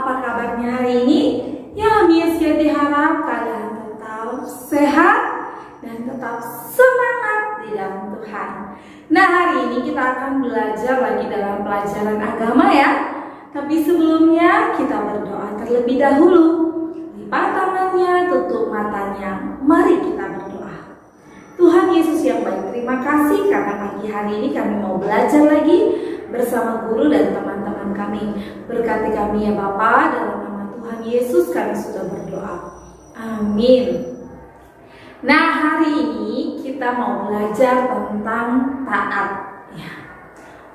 apa kabarnya hari ini? Ya, Miss Kety harap kalian tetap sehat dan tetap semangat di dalam Tuhan. Nah, hari ini kita akan belajar lagi dalam pelajaran agama ya. Tapi sebelumnya kita berdoa terlebih dahulu. Lipat tangannya, tutup matanya. Mari kita berdoa. Tuhan Yesus yang baik, terima kasih karena pagi hari ini kami mau belajar lagi bersama guru dan teman-teman kami. Berkati kami ya Bapa, dalam nama Tuhan Yesus kami sudah berdoa. Amin. Nah, hari ini kita mau belajar tentang taat ya.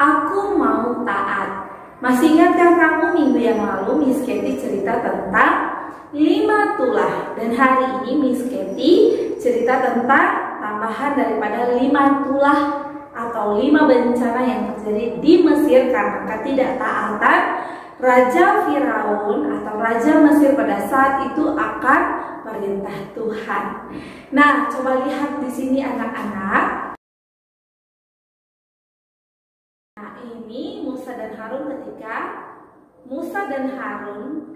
Aku mau taat. Masih ingatkah kamu minggu yang lalu Miss Kety cerita tentang 5 tulah, dan hari ini Miss Kety cerita tentang tambahan daripada 5 tulah atau 5 bencana yang terjadi di Mesir karena ketidaktaatan Raja Firaun atau Raja Mesir pada saat itu akan perintah Tuhan. Nah, coba lihat di sini anak-anak. Nah, ini Musa dan Harun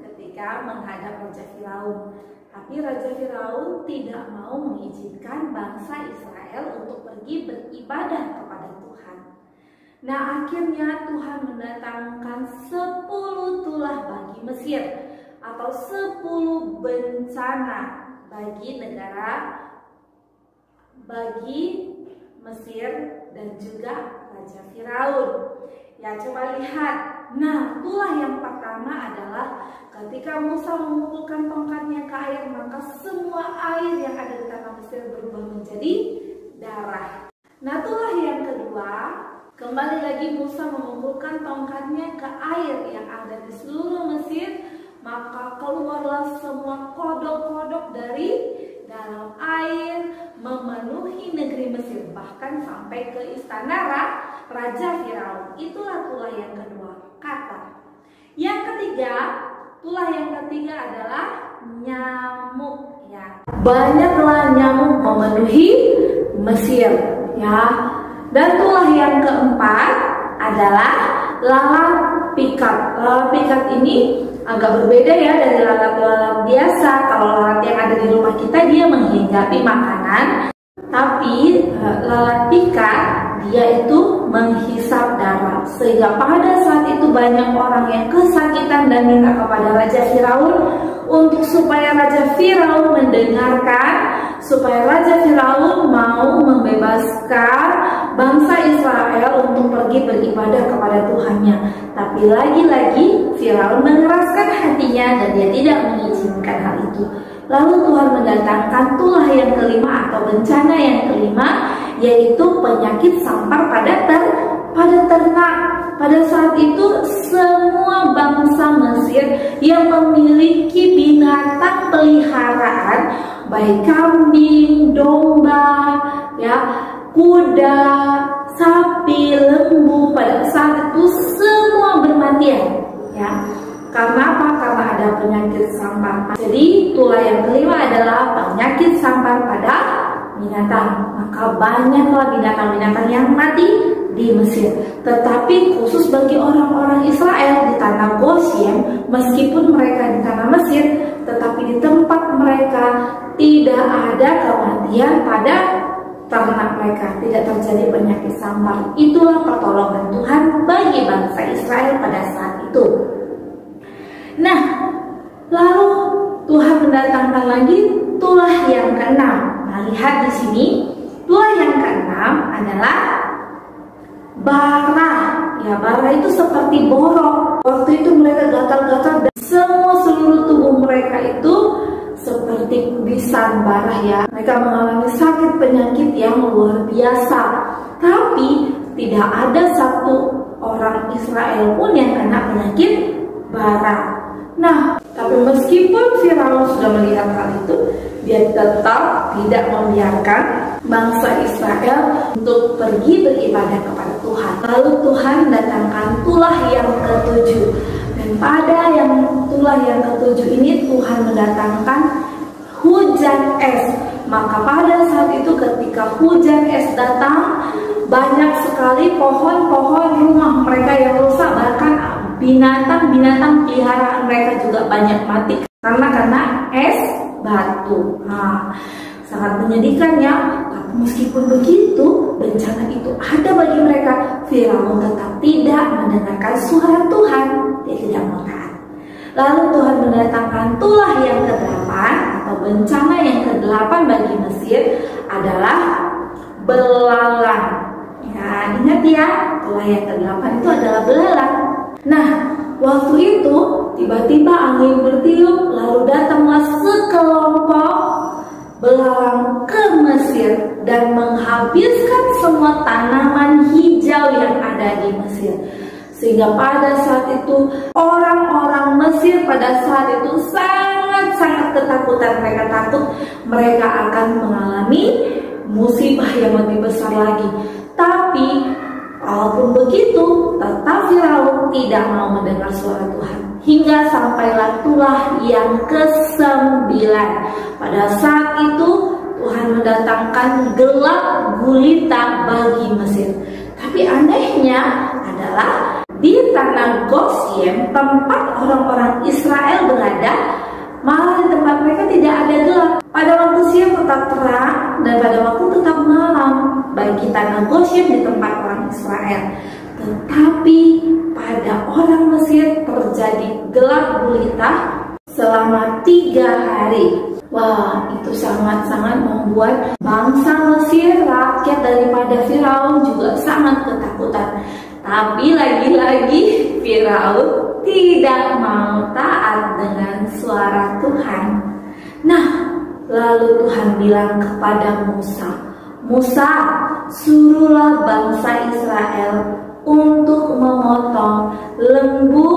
ketika menghadap Raja Firaun. Tapi Raja Firaun tidak mau mengizinkan bangsa Israel untuk pergi beribadah kepada Tuhan. Nah, akhirnya Tuhan mendatangkan 10 tulah bagi Mesir atau 10 bencana bagi Mesir dan juga Raja Firaun. Ya, coba lihat. Nah, tulah yang pertama adalah ketika Musa memukulkan tongkatnya ke air, maka semua air yang ada di tanah Mesir berubah menjadi darah. Nah, tulah yang kedua, kembali lagi Musa memukulkan tongkatnya ke air yang ada di seluruh Mesir, maka keluarlah semua kodok-kodok dari dalam air memenuhi negeri Mesir, bahkan sampai ke istana Raja Firaun. Itulah tulah yang kedua, kata. Yang ketiga, tulah yang ketiga adalah nyamuk ya. Banyaklah nyamuk memenuhi Mesir ya. Dan tulah yang keempat adalah lalat pikat. Lalat pikat ini agak berbeda ya dari lalat-lalat biasa. Kalau lalat yang ada di rumah kita dia menghinggapi makanan, tapi lalat pikat dia itu menghisap darah. Sehingga pada saat itu banyak orang yang kesakitan dan minta kepada Raja Firaun supaya Raja Firaun mendengarkan, supaya Raja Firaun mau membebaskan bangsa Israel untuk pergi beribadah kepada Tuhannya. Tapi lagi-lagi Firaun mengeraskan hatinya dan dia tidak mengizinkan hal itu. Lalu Tuhan mendatangkan tulah yang kelima atau bencana yang kelima, yaitu penyakit sampar pada ternak. Pada saat itu semua bangsa Mesir yang memiliki binatang peliharaan, baik kambing, domba, ya, kuda, sapi, lembu, pada saat itu semua bermatian, ya. Karena apa? Karena ada penyakit sampar. Jadi tulah yang kelima adalah penyakit sampar pada binatang. Maka banyaklah binatang-binatang yang mati di Mesir. Tetapi khusus bagi orang-orang Israel di tanah Goshen, meskipun mereka di tanah Mesir, tetapi di tempat mereka tidak ada kematian pada ternak mereka, tidak terjadi penyakit sampar. Itulah pertolongan Tuhan bagi bangsa Israel pada saat itu. Nah, lalu Tuhan mendatangkan lagi tulah yang keenam. Nah, lihat di sini, tulah yang keenam adalah bara. Ya, bara itu seperti borok. Waktu itu mereka gatal-gatal dan seluruh tubuh mereka itu seperti disambara ya. Mereka mengalami sakit penyakit yang luar biasa. Tapi tidak ada satu orang Israel pun yang kena penyakit bara. Nah, tapi meskipun Firaun sudah melihat hal itu, dia tetap tidak membiarkan bangsa Israel untuk pergi beribadah kepada Tuhan. Lalu Tuhan datangkan tulah yang ketujuh. Dan pada tulah yang ketujuh ini Tuhan mendatangkan hujan es. Maka pada saat itu ketika hujan es datang, banyak sekali pohon-pohon rumah mereka yang rusak, bahkan binatang-binatang peliharaan mereka juga banyak mati karena es batu. Sangat menyedihkan ya. Tapi meskipun begitu, bencana itu ada bagi mereka. Firaun tetap tidak mendengarkan suara Tuhan. Dia tidak mau taat. Lalu Tuhan mendatangkan tulah yang ke-8 atau bencana yang ke-8 bagi Mesir adalah belalang. Ya, ingat ya, tulah yang ke-8 itu adalah belalang. Nah, waktu itu tiba-tiba angin bertiup, lalu datanglah sekelompok belalang ke Mesir dan menghabiskan semua tanaman hijau yang ada di Mesir. Sehingga pada saat itu orang-orang Mesir pada saat itu sangat-sangat ketakutan. Mereka takut mereka akan mengalami musibah yang lebih besar lagi. Tapi walaupun begitu, tetap Firaun tidak mau mendengar suara Tuhan. Hingga sampailah tulah yang ke-9. Pada saat itu Tuhan mendatangkan gelap gulita bagi Mesir. Tapi anehnya adalah di tanah Gosyen, tempat orang-orang Israel berada, malah di tempat mereka tidak ada gelap. Pada waktu siang tetap terang dan pada waktu tetap malam bagi tanah Gosyen di tempat orang Israel. Tetapi pada orang Mesir terjadi gelap gulita selama 3 hari. Wah, itu sangat-sangat membuat bangsa Mesir, rakyat daripada Firaun juga sangat ketakutan. Tapi lagi-lagi Firaun tidak mau taat dengan suara Tuhan. Nah, lalu Tuhan bilang kepada Musa, "Musa, suruhlah bangsa Israel untuk memotong lembu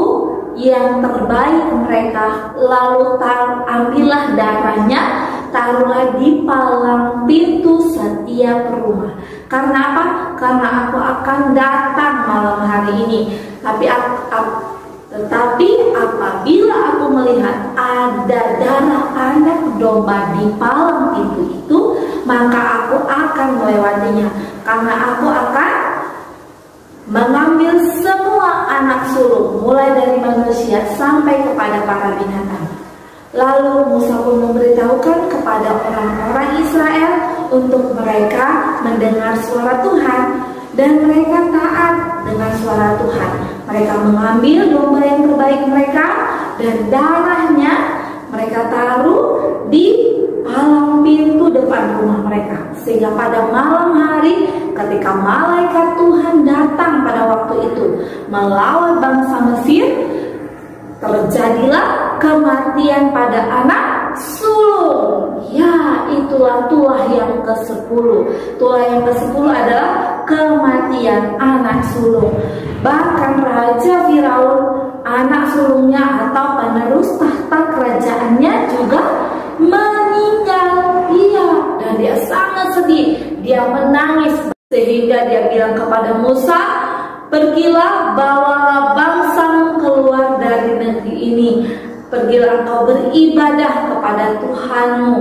yang terbaik mereka, lalu ambillah darahnya, taruhlah di palang pintu setiap rumah. Karena apa? Karena aku akan datang malam hari ini. Tetapi apabila aku melihat ada darah anak domba di palang pintu itu, maka aku akan melewatinya. Karena aku akan mengambil semua anak sulung, mulai dari manusia sampai kepada para binatang." Lalu Musa pun memberitahukan kepada orang-orang Israel untuk mereka mendengar suara Tuhan, dan mereka taat dengan suara Tuhan. Mereka mengambil domba yang terbaik mereka dan darahnya mereka taruh di palang pintu depan rumah mereka. Sehingga pada malam hari ketika malaikat Tuhan datang pada waktu itu melawan bangsa Mesir, terjadilah kematian pada anak sulung. Ya, itulah tulah yang ke-10. Tulah yang ke-10 adalah kematian anak sulung. Bahkan Raja Firaun, anak sulungnya atau penerus tahta kerajaannya juga meninggal. Iya, dan dia sangat sedih. Dia menangis sehingga dia bilang kepada Musa, "Pergilah, bawalah bangsamu keluar dari negeri ini. Pergilah engkau beribadah kepada Tuhanmu."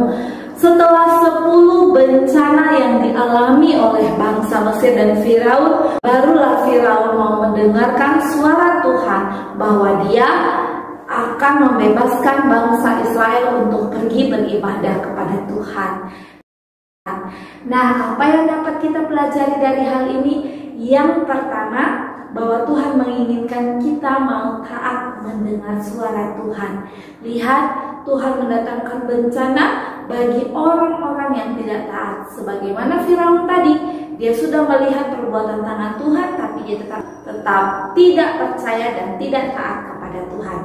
Setelah 10 bencana yang dialami oleh bangsa Mesir dan Firaun, barulah Firaun mau mendengarkan suara Tuhan bahwa dia akan membebaskan bangsa Israel untuk pergi beribadah kepada Tuhan. Nah, apa yang dapat kita pelajari dari hal ini? Yang pertama, bahwa Tuhan menginginkan kita mau taat mendengar suara Tuhan. Lihat, Tuhan mendatangkan bencana bagi orang-orang yang tidak taat. Sebagaimana Firaun tadi, dia sudah melihat perbuatan tangan Tuhan, tapi dia tetap tidak percaya dan tidak taat kepada Tuhan.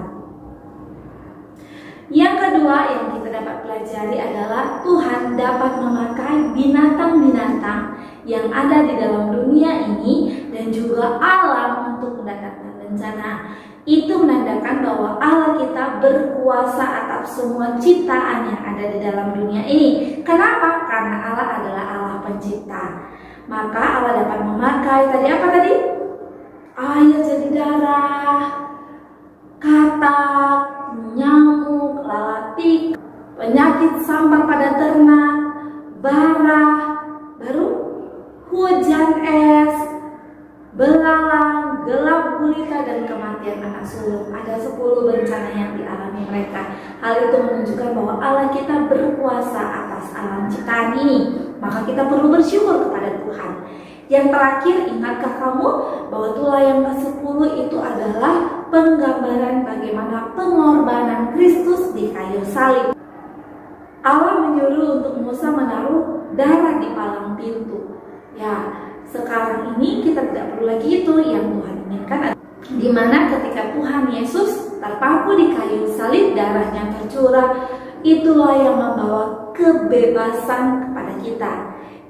Yang kedua yang kita dapat pelajari adalah Tuhan dapat memakai binatang-binatang yang ada di dalam dunia ini dan juga alam untuk mendatangkan bencana. Itu menandakan bahwa Allah kita berkuasa atas semua ciptaan yang ada di dalam dunia ini. Kenapa? Karena Allah adalah Allah pencipta. Maka Allah dapat memakai tadi? Air jadi darah, katak, nyamuk, lalat, penyakit sampar pada ternak, bara, baru hujan es, belalang, gelap gulita, dan kematian anak sulung. Ada 10 bencana yang dialami mereka. Hal itu menunjukkan bahwa Allah kita berkuasa atas alam ciptaan ini. Maka kita perlu bersyukur kepada Tuhan. Yang terakhir, ingatkah kamu bahwa tulah yang ke-10 itu adalah penggambaran bagaimana pengorbanan Kristus di kayu salib. Allah menyuruh untuk Musa menaruh darah di palang pintu. Ya, sekarang ini kita tidak perlu lagi itu yang Tuhan inginkan, di mana ketika Tuhan Yesus terpaku di kayu salib, darahnya tercurah, itulah yang membawa kebebasan kepada kita.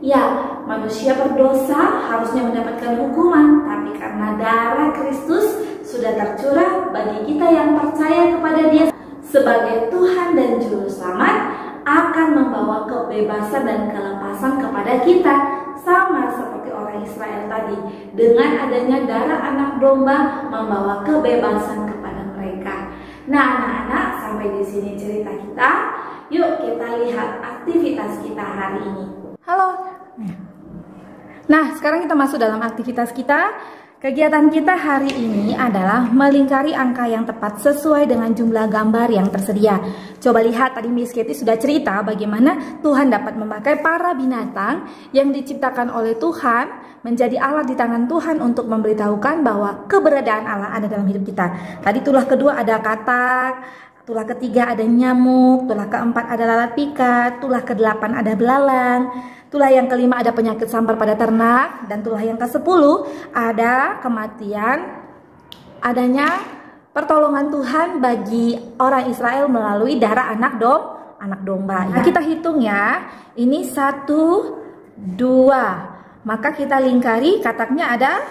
Ya, manusia berdosa harusnya mendapatkan hukuman, tapi karena darah Kristus sudah tercurah bagi kita yang percaya kepada Dia sebagai Tuhan dan Juru Selamat, akan membawa kebebasan dan kelepasan kepada kita. Sama seperti orang Israel tadi, dengan adanya darah anak domba membawa kebebasan kepada mereka. Nah, anak-anak, sampai di sini cerita kita. Yuk kita lihat aktivitas kita hari ini. Halo. Nah, sekarang kita masuk dalam aktivitas kita. Kegiatan kita hari ini adalah melingkari angka yang tepat sesuai dengan jumlah gambar yang tersedia. Coba lihat, tadi Miss Katie sudah cerita bagaimana Tuhan dapat memakai para binatang yang diciptakan oleh Tuhan menjadi alat di tangan Tuhan untuk memberitahukan bahwa keberadaan Allah ada dalam hidup kita. Tadi tulah kedua ada katak, tulah ketiga ada nyamuk, tulah keempat ada lalat pikat, tulah ke-8 ada belalang, tulah yang kelima ada penyakit sampar pada ternak, dan tulah yang ke-10 ada kematian, adanya pertolongan Tuhan bagi orang Israel melalui darah anak domba. Nah, kita hitung ya, ini 1, 2, maka kita lingkari, kataknya ada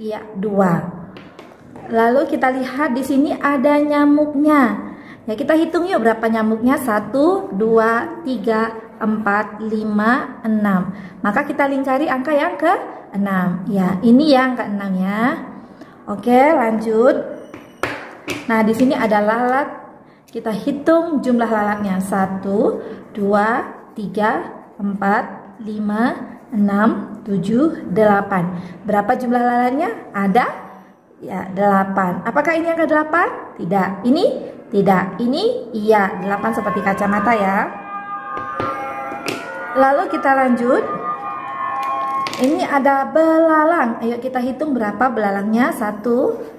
2. Lalu kita lihat di sini ada nyamuknya. Ya, kita hitung yuk berapa nyamuknya. 1, 2, 3, 4, 5, 6. Maka kita lingkari angka yang ke-6. Ya, ini yang ke-6 ya. Oke, lanjut. Nah, di sini ada lalat. Kita hitung jumlah lalatnya. 1, 2, 3, 4, 5, 6, 7, 8. Berapa jumlah lalatnya? Ada? Ya, 8. Apakah ini yang ke-8? Tidak. Ini? Tidak. Ini? Iya, 8 seperti kacamata ya. Lalu kita lanjut. Ini ada belalang. Ayo kita hitung berapa belalangnya. 1,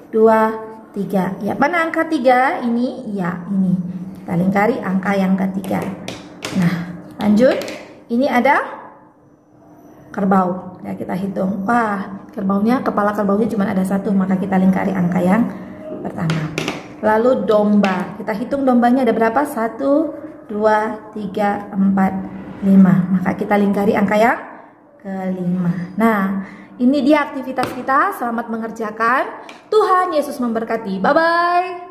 2, 3. Ya, mana angka 3? Ini? Ya, ini. Kita lingkari angka yang ketiga. Nah, lanjut. Ini ada kerbau. Ya, kita hitung. Wah, kepala kerbaunya cuma ada 1, maka kita lingkari angka yang pertama. Lalu domba. Kita hitung dombanya ada berapa? 1, 2, 3, 4, 5. Maka kita lingkari angka yang ke-5. Nah, ini dia aktivitas kita. Selamat mengerjakan. Tuhan Yesus memberkati. Bye-bye.